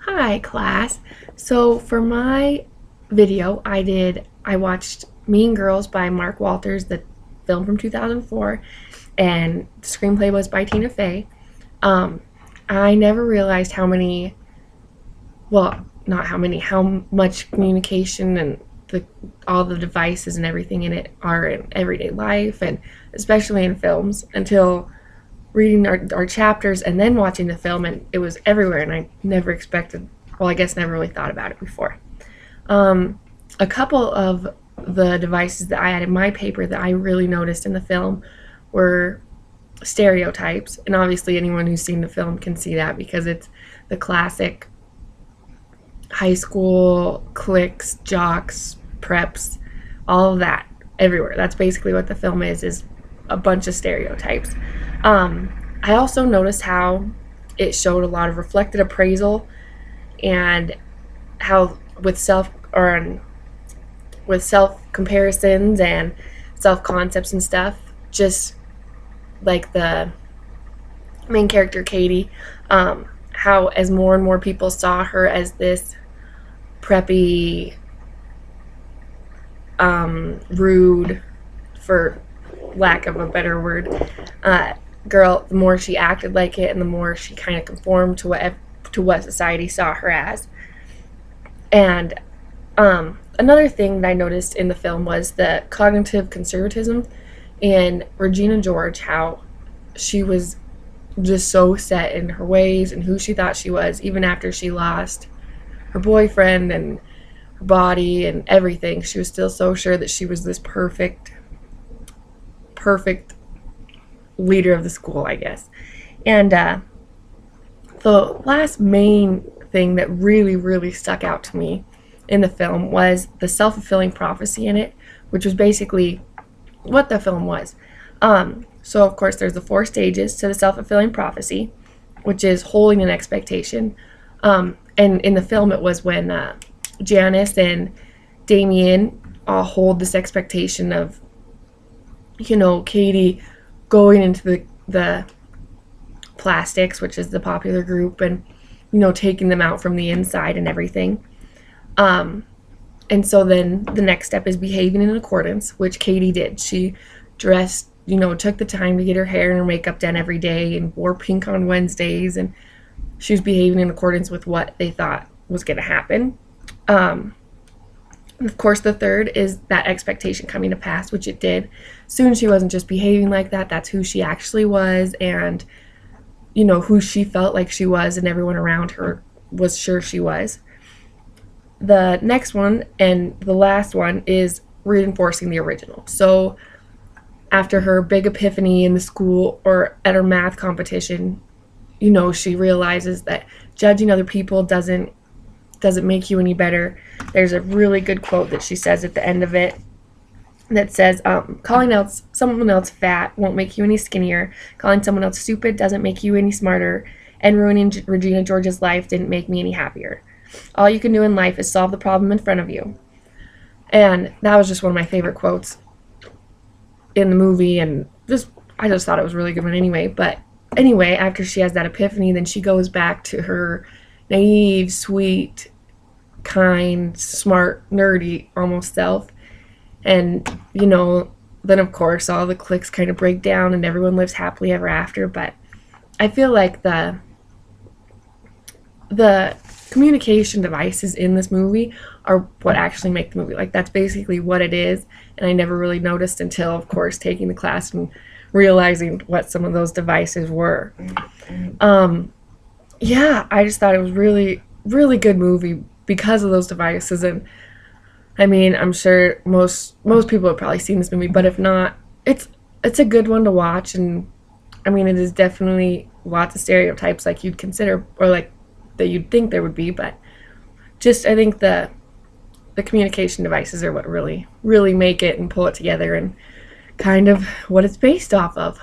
Hi class. So for my video I watched Mean Girls by Mark Walters, the film from 2004, and the screenplay was by Tina Fey. Um, I never realized how many, well, not how many, how much communication and all the devices and everything in it are in everyday life and especially in films until reading our chapters and then watching the film, and it was everywhere, and I never expected, well, I guess never really thought about it before. um, a couple of the devices that I had in my paper that I really noticed in the film were stereotypes, and obviously anyone who's seen the film can see that because it's the classic high school cliques, jocks, preps, all of that everywhere. That's basically what the film is a bunch of stereotypes. I also noticed how it showed a lot of reflected appraisal, and how with self comparisons and self concepts and stuff, just like the main character Katie, how as more and more people saw her as this preppy, rude, for lack of a better word, girl, the more she acted like it and the more she kind of conformed to what society saw her as. And another thing that I noticed in the film was the cognitive conservatism in Regina George, how she was just so set in her ways and who she thought she was, even after she lost her boyfriend and her body and everything. She was still so sure that she was this perfect leader of the school, I guess. And the last main thing that really stuck out to me in the film was the self-fulfilling prophecy in it, which was basically what the film was. So of course there's the 4 stages to the self-fulfilling prophecy, which is holding an expectation. And in the film it was when Janice and Damien all hold this expectation of, Katie going into the Plastics, which is the popular group, and taking them out from the inside and everything. And so then the next step is behaving in accordance, which Katie did. She dressed, took the time to get her hair and her makeup done every day and wore pink on Wednesdays, and she was behaving in accordance with what they thought was going to happen. Of course, the third is that expectation coming to pass, which it did. Soon she wasn't just behaving like that. That's who she actually was, and who she felt like she was, and everyone around her was sure she was. The next one and the last one is reinforcing the original. So after her big epiphany in the school or at her math competition, she realizes that judging other people doesn't make you any better. There's a really good quote that she says at the end of it that says, calling someone else fat won't make you any skinnier. Calling someone else stupid doesn't make you any smarter. And ruining Regina George's life didn't make me any happier. All you can do in life is solve the problem in front of you. And that was just one of my favorite quotes in the movie, and I just thought it was a really good one anyway. But anyway, after she has that epiphany, then she goes back to her naive, sweet, kind, smart, nerdy almost self. And then of course all the cliques kind of break down and everyone lives happily ever after. But I feel like the communication devices in this movie are what actually make the movie. Like, that's basically what it is, and I never really noticed until, of course, taking the class and realizing what some of those devices were. Yeah, I just thought it was really good movie because of those devices. And I mean, I'm sure most people have probably seen this movie, but if not, it's a good one to watch. And I mean, it is definitely lots of stereotypes like you'd consider, or like that you'd think there would be, but just I think the communication devices are what really make it and pull it together, and kind of what it's based off of.